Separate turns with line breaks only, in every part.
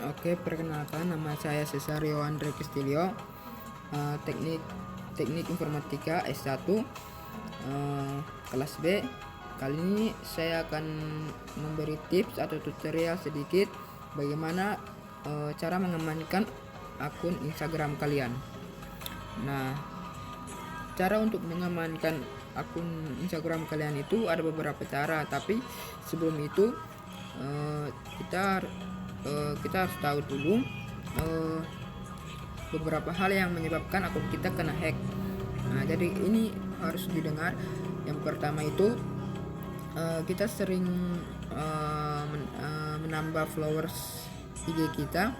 Oke, perkenalkan, nama saya Cesario Andre Castillo, teknik informatika S1, kelas B. Kali ini saya akan memberi tips atau tutorial sedikit bagaimana cara mengamankan akun Instagram kalian. Nah, cara untuk mengamankan akun Instagram kalian itu ada beberapa cara, tapi sebelum itu kita harus tahu dulu beberapa hal yang menyebabkan akun kita kena hack. Nah, jadi ini harus didengar. Yang pertama itu kita sering menambah followers IG kita,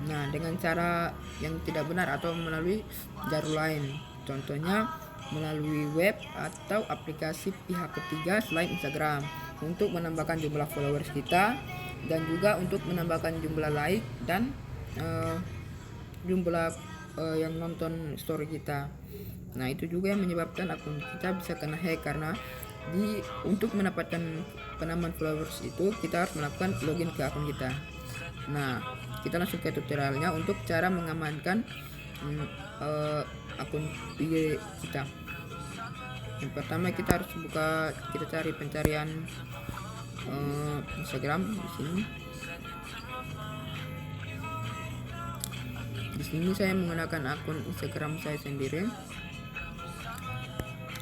nah dengan cara yang tidak benar atau melalui jalur lain, contohnya melalui web atau aplikasi pihak ketiga selain Instagram untuk menambahkan jumlah followers kita, dan juga untuk menambahkan jumlah like dan jumlah yang nonton story kita. Nah, itu juga yang menyebabkan akun kita bisa kena hack, karena untuk mendapatkan penambahan followers itu kita harus melakukan login ke akun kita. Nah, kita langsung ke tutorialnya untuk cara mengamankan akun IG kita. Yang pertama, kita harus kita cari pencarian Instagram di sini. Di sini saya menggunakan akun Instagram saya sendiri.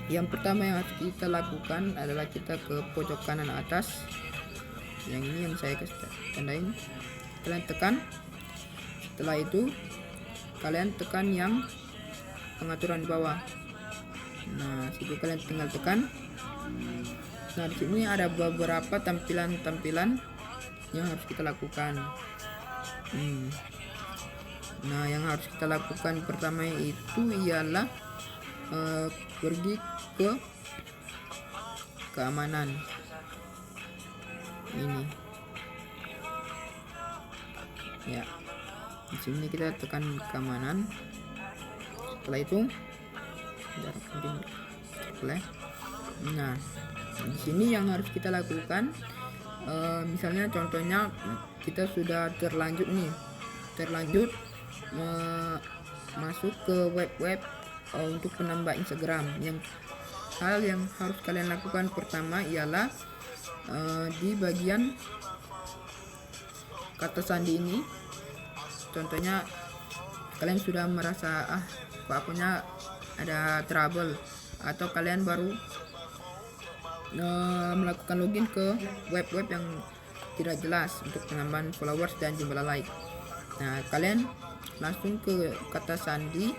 Yang pertama yang harus kita lakukan adalah kita ke pojok kanan atas. Yang ini yang saya tandain. Kalian tekan. Setelah itu kalian tekan yang pengaturan di bawah. Nah, situ kalian tinggal tekan. Nah, di sini ada beberapa tampilan-tampilan yang harus kita lakukan. Nah, yang harus kita lakukan pertama itu ialah pergi ke keamanan. Ini. Ya. Di sini kita tekan keamanan. Setelah itu nah, di sini yang harus kita lakukan, misalnya contohnya kita sudah terlanjut masuk ke web untuk penambah Instagram. Hal yang harus kalian lakukan pertama ialah di bagian kata sandi ini, contohnya kalian sudah merasa akunnya ada trouble, atau kalian baru melakukan login ke web yang tidak jelas untuk penambahan followers dan jumlah like. Nah, kalian langsung ke kata sandi.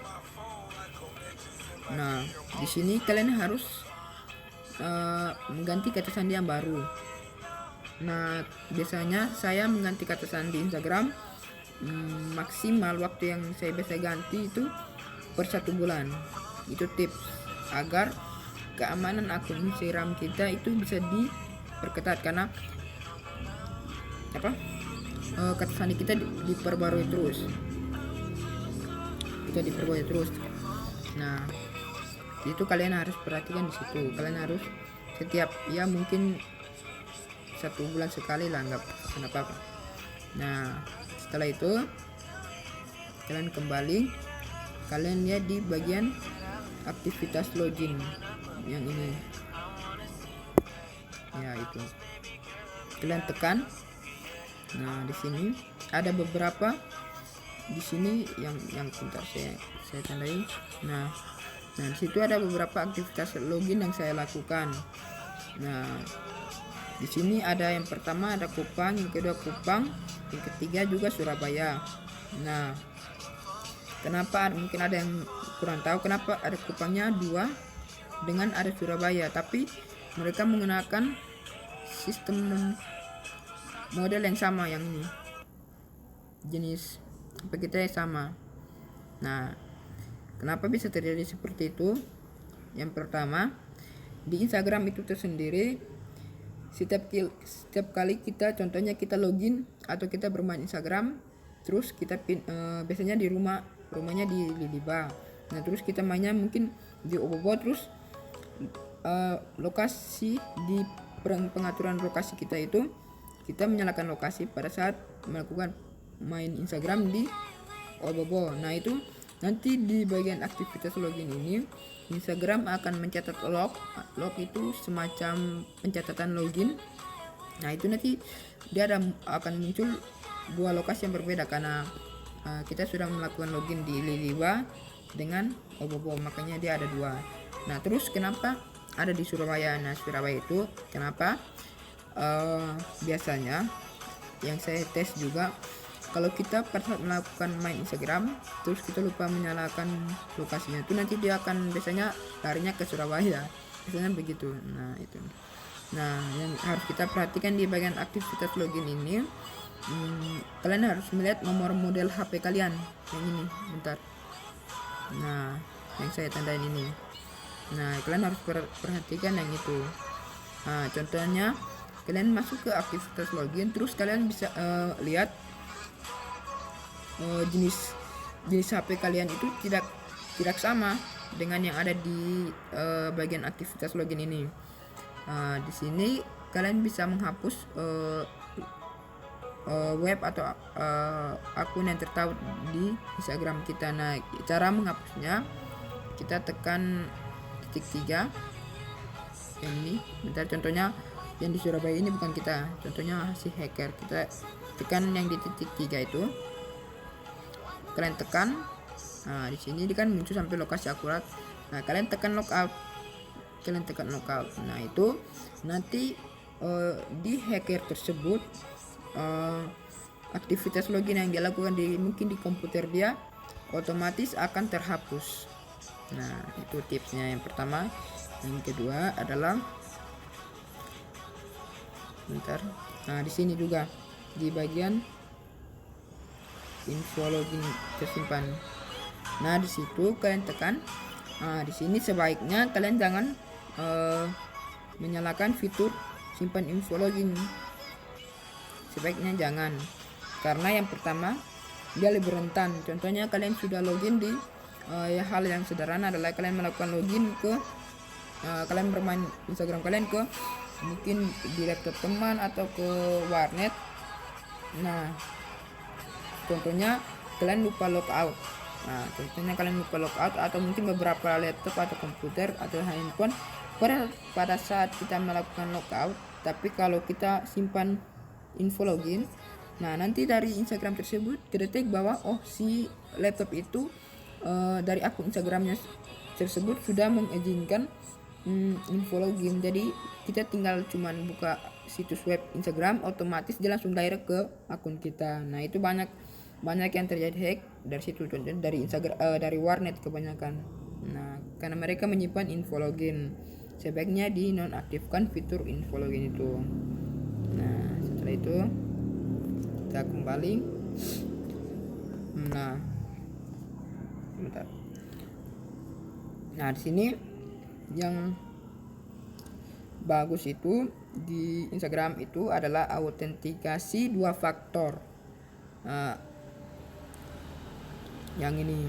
Nah, di sini kalian harus mengganti kata sandi yang baru. Nah, biasanya saya mengganti kata sandi Instagram maksimal waktu yang saya biasa ganti itu per 1 bulan. Itu tips agar keamanan akun Instagram kita itu bisa diperketat, karena kata sandi kita diperbarui terus. Nah, itu kalian harus perhatikan di situ. Kalian harus setiap mungkin 1 bulan sekali lah, nggak kenapa. Nah, setelah itu kalian kembali, kalian lihat di bagian aktivitas login yang ini. Ya, itu kalian tekan. Nah, di sini ada beberapa, di sini yang bentar saya tandai. Nah, di situ ada beberapa aktivitas login yang saya lakukan. Nah, di sini ada yang pertama ada Kupang, yang kedua Kupang, yang ketiga juga Surabaya. Nah, kenapa mungkin ada yang kurang tahu kenapa ada Kupangnya 2 dengan ada Surabaya, tapi mereka menggunakan sistem model yang sama, yang ini jenis kita yang sama. Nah, kenapa bisa terjadi seperti itu? Yang pertama, di Instagram itu tersendiri, setiap kali kita, contohnya kita login atau kita bermain Instagram, terus kita biasanya di rumahnya di Liba. Nah, terus kita mainnya mungkin di Obobo, terus lokasi di pengaturan lokasi kita itu, kita menyalakan lokasi pada saat melakukan main Instagram di Obobo. Nah itu nanti di bagian aktivitas login ini Instagram akan mencatat log itu semacam pencatatan login. Nah itu nanti dia akan muncul dua lokasi yang berbeda karena kita sudah melakukan login di Liliwa dengan Obobo, makanya dia ada dua. Nah terus kenapa ada di Surabaya? Nah Surabaya itu kenapa biasanya yang saya tes juga, kalau kita pada saat melakukan main Instagram terus kita lupa menyalakan lokasinya, itu nanti dia akan biasanya larinya ke Surabaya, biasanya begitu. Nah itu, nah yang harus kita perhatikan di bagian aktivitas login ini, kalian harus melihat nomor model HP kalian yang ini, bentar. Nah yang saya tandain ini, nah kalian harus perhatikan yang itu. Nah contohnya kalian masuk ke aktivitas login, terus kalian bisa lihat jenis HP kalian itu tidak sama dengan yang ada di bagian aktivitas login ini. Di sini kalian bisa menghapus web atau akun yang tertaup di Instagram kita. Nah cara menghapusnya kita tekan titik 3 yang ini, bentar. Contohnya yang di Surabaya ini bukan kita, contohnya si hacker. Kita tekan yang di titik 3 itu, kalian tekan. Nah di sini kan muncul sampai lokasi akurat. Nah kalian tekan logout, nah itu nanti di hacker tersebut aktivitas login yang dia lakukan mungkin di komputer dia otomatis akan terhapus. Nah itu tipsnya yang pertama. Yang kedua adalah, bentar. Nah di sini juga di bagian info login tersimpan. Nah di situ kalian tekan. Nah di sini sebaiknya kalian jangan menyalakan fitur simpan info login. Sebaiknya jangan, karena yang pertama dia lebih rentan. Contohnya kalian sudah login di hal yang sederhana adalah kalian melakukan login ke kalian bermain Instagram kalian ke mungkin di laptop teman atau ke warnet. Nah contohnya kalian lupa logout. Nah contohnya kalian lupa logout, atau mungkin beberapa laptop atau komputer atau handphone pada saat kita melakukan logout, tapi kalau kita simpan info login, nah nanti dari Instagram tersebut kedetek bahwa oh si laptop itu dari akun Instagramnya tersebut sudah mengizinkan info login. Jadi kita tinggal cuman buka situs web Instagram, otomatis dia langsung direct ke akun kita. Nah itu banyak yang terjadi hack dari situ, dari Instagram, dari warnet kebanyakan. Nah karena mereka menyimpan info login, sebaiknya dinonaktifkan fitur info login itu. Nah setelah itu kita kembali. Nah bentar. Nah di sini yang bagus itu di Instagram itu adalah autentikasi 2 faktor. Nah, yang ini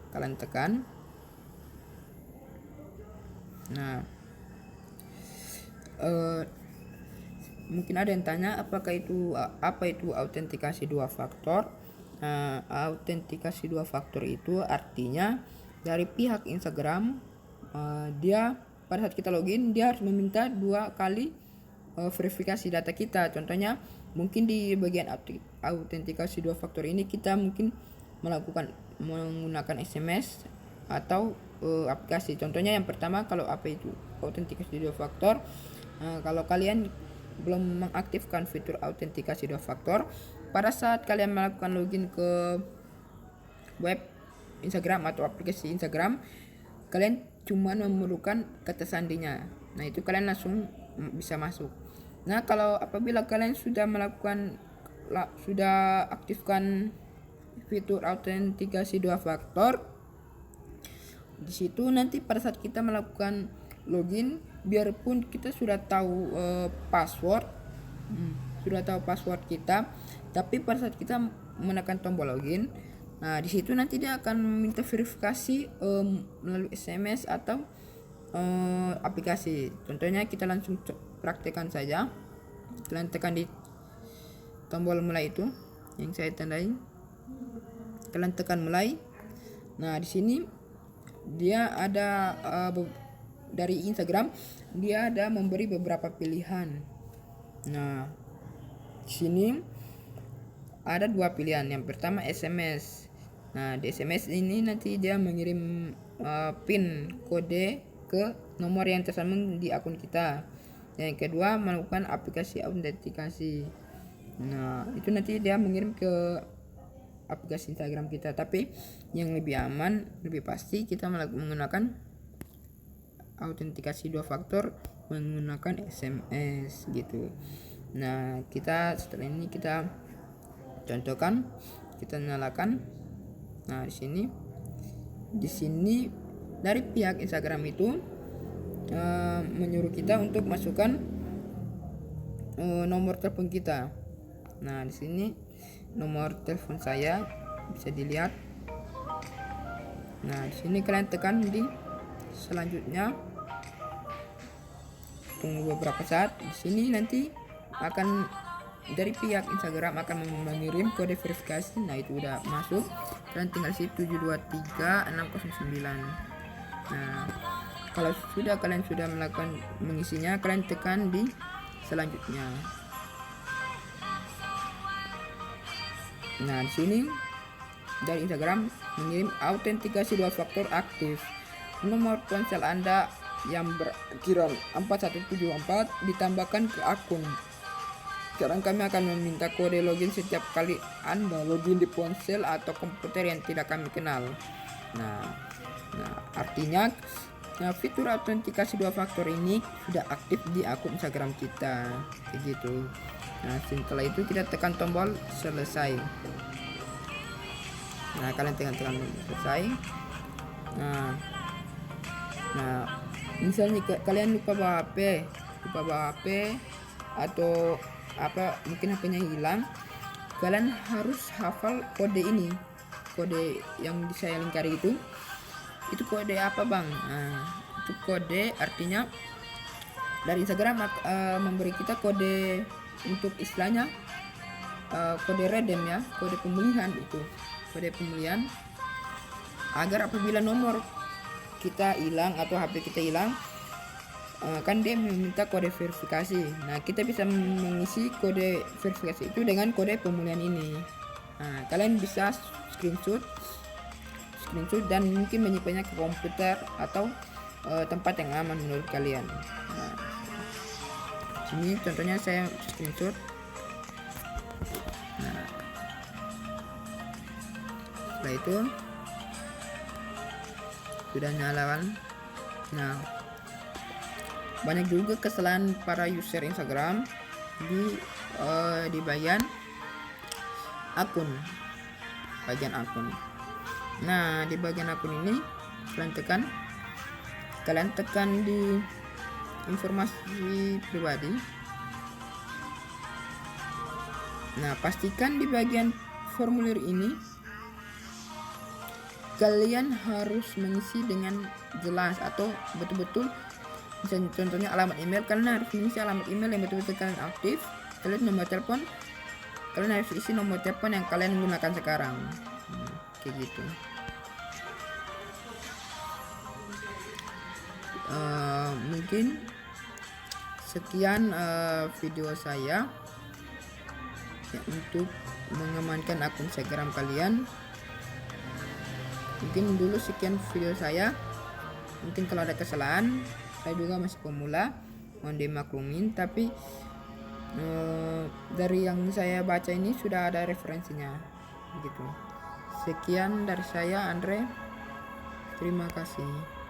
kalian tekan. Nah mungkin ada yang tanya apa itu autentikasi 2 faktor. Nah autentikasi 2 faktor itu artinya dari pihak Instagram, dia pada saat kita login dia harus meminta 2 kali verifikasi data kita. Contohnya mungkin di bagian autentikasi 2 faktor ini kita mungkin menggunakan SMS atau aplikasi. Contohnya yang pertama, kalau apa itu autentikasi 2 faktor, kalau kalian belum mengaktifkan fitur autentikasi 2 faktor, pada saat kalian melakukan login ke web Instagram atau aplikasi Instagram, kalian cuma memerlukan kata sandinya. Nah itu kalian langsung bisa masuk. Nah kalau apabila kalian sudah aktifkan fitur autentikasi 2 faktor, di situ nanti pada saat kita melakukan login, biarpun kita sudah tahu password kita, tapi pada saat kita menekan tombol login, nah di situ nanti dia akan meminta verifikasi melalui SMS atau aplikasi. Contohnya kita langsung praktekkan saja. Kalian tekan di tombol mulai itu yang saya tandai, kalian tekan mulai. Nah di sini dia ada dari Instagram dia ada memberi beberapa pilihan. Nah di sini ada 2 pilihan. Yang pertama SMS. Nah di SMS ini nanti dia mengirim pin kode ke nomor yang tersambung di akun kita. Yang kedua melakukan aplikasi autentikasi. Nah itu nanti dia mengirim ke aplikasi Instagram kita, tapi yang lebih aman, lebih pasti kita menggunakan autentikasi 2 faktor menggunakan SMS gitu. Nah kita setelah ini kita contohkan, kita nyalakan. Nah di sini dari pihak Instagram itu menyuruh kita untuk masukkan nomor telepon kita. Nah di sini nomor telepon saya bisa dilihat. Nah di sini kalian tekan di selanjutnya, tunggu beberapa saat. Di sini nanti akan dari pihak Instagram akan mengirim kode verifikasi. Nah itu udah masuk, kalian tinggal isi 723609. Nah kalau kalian sudah melakukan mengisinya, kalian tekan di selanjutnya. Nah di sini dari Instagram mengirim autentikasi 2 faktor aktif. Nomor ponsel Anda yang berakhiran 4174 ditambahkan ke akun. Sekarang kami akan meminta kode login setiap kali Anda login di ponsel atau komputer yang tidak kami kenal. Nah artinya fitur autentikasi 2 faktor ini sudah aktif di akun Instagram kita, begitu. Nah setelah itu kita tekan tombol selesai. Nah kalian tekan selesai. Nah misalnya kalian lupa bawa HP atau apa, mungkin HP-nya hilang, kalian harus hafal kode ini, kode yang saya lingkari itu kode apa bang? Nah itu kode artinya dari Instagram memberi kita kode untuk istilahnya kode redeem ya, kode pemulihan. Itu kode pemulihan agar apabila nomor kita hilang atau HP kita hilang, kan dia meminta kode verifikasi. Nah kita bisa mengisi kode verifikasi itu dengan kode pemulihan ini. Nah kalian bisa screenshot dan mungkin menyimpannya ke komputer atau tempat yang aman menurut kalian. Nah sini contohnya saya screenshot. Nah setelah itu sudah nyala kan. Nah banyak juga kesalahan para user Instagram di bagian akun. Nah di bagian akun ini kalian tekan di informasi pribadi. Nah pastikan di bagian formulir ini kalian harus mengisi dengan jelas atau betul-betul. Contohnya alamat email, kalian harus mengisi alamat email yang betul-betul kalian aktif. Kalian nomor telepon, kalian harus isi nomor telepon yang kalian gunakan sekarang. Kayak gitu. Mungkin sekian video saya ya, untuk mengamankan akun Instagram kalian. Mungkin dulu sekian video saya. Mungkin kalau ada kesalahan, saya juga masih pemula, mohon dimaklumin. Tapi dari yang saya baca ini sudah ada referensinya, begitu. Sekian dari saya, Andre. Terima kasih.